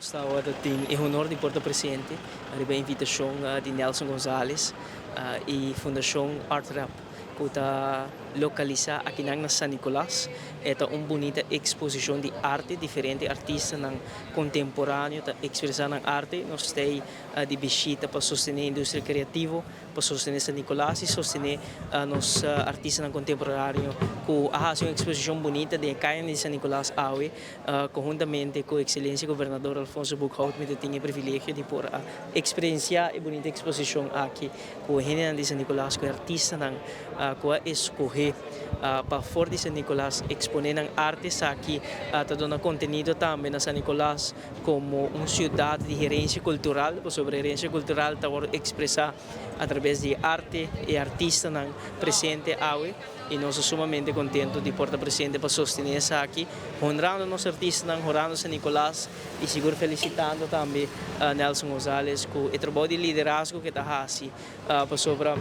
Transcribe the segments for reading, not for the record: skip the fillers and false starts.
Gustavo, dat tem honor de Porto Presidente, a invitação de Nelson Gonzalez e Fundação Art Rap, que está localizada aqui na San Nicolás. É uma bonita exposição de arte, diferentes artistas contemporâneos expressando arte. Nós temos de visita para sostener a indústria criativa, para sostener San Nicolás e sostener os artistas contemporâneos, que faz uma exposição bonita de Caia de San Nicolás Aue, conjuntamente com a excelência governador Alfonso Buchhout, me tinha o privilégio de por experienciar a bonita exposição aqui, com a gente de San Nicolás, com artistas que escolher para fora de San Nicolás exponer artes aqui, está dando conteúdo também na San Nicolás como uma cidade de gerência cultural, sobre gerência cultural está expressar através de arte e artistas presente aqui. E nós somos sumamente contentos de Porto Presidente para sostener isso aqui, honrando os artistas, honrando San Nicolás e seguro felicitando também Nelson Gonzalez com o trabalho de liderazgo que está fazendo sobre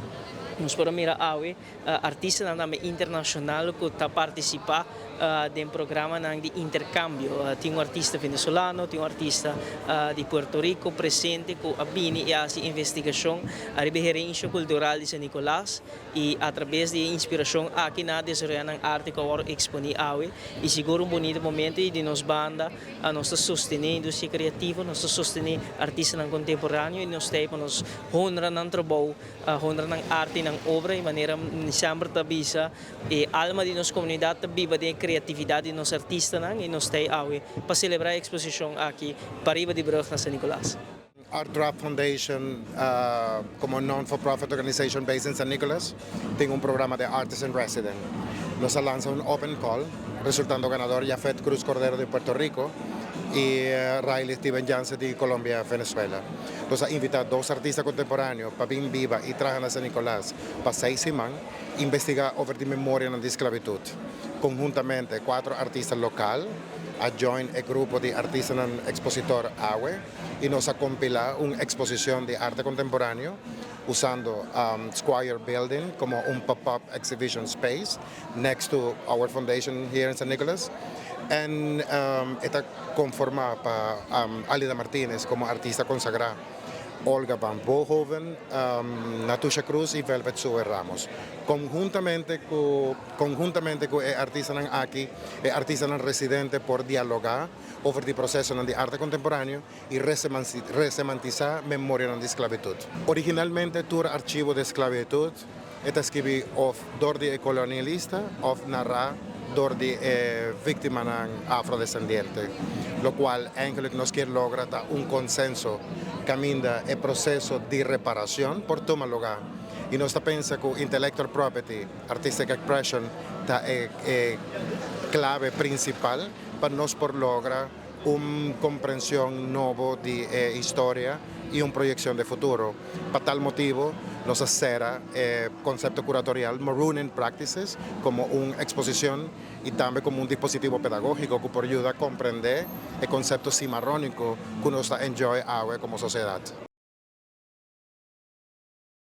nós podemos mirar artistas internacionais que estão participando de um programa de intercâmbio. Tem artista venezuelano, tem artista de Puerto Rico presente que vem e faz investigação a gerência cultural de San Nicolás e através de inspiração aqui na desenvolvendo arte que agora expõe e seguro bonito momento de nos banda nós sostener a indústria criativa, nós sostener artistas contemporâneos e nós temos honra no trabalho, honra na arte, na obra de maneira sempre tabisa e alma de nossa comunidade viva de criatividade de nos artistas e nós temos para celebrar a exposição aqui para ir de Brug na San Nicolás. Art Rap Foundation, como non-for-profit organization based in San Nicolás, tem programa de Artist in Resident. Nos lanza un open call, resultando ganador Yafet Cruz Cordero de Puerto Rico y Riley Steven Jansen de Colombia, Venezuela. Entonces, invita a dos artistas contemporáneos para vir viva y trabajar en San Nicolás para 6 semanas, investigar sobre la memoria de la esclavitud. Conjuntamente, 4 artistas locales a join el grupo de artistas expositor AWE y nos ha compilado una exposición de arte contemporáneo usando Squire Building como un pop-up exhibition space next to our foundation here in San Nicolás. Y está conformada por Alida Martínez como artista consagrada, Olga Van Bohoven, Natusha Cruz y Velvet Sue Ramos. Conjuntamente con artistas aquí, artistas residentes por dialogar sobre el proceso de arte contemporáneo y resemantizar memoria de esclavitud. Originalmente, el archivo de esclavitud está escrito por el colonialista, narrar door de víctimas afrodescendientes, lo cual eigenlijk nos quiere lograr un consenso caminda el proceso de reparación por tomar lugar. Y nos pensa que intellectual property, artistic expression, es clave principal para nos por lograr una comprensión nueva de historia y una proyección de futuro. Para tal motivo, nos acera el concepto curatorial Marooning Practices como una exposición y también como un dispositivo pedagógico que ayuda a comprender el concepto cimarrónico que nos enjoy como sociedad.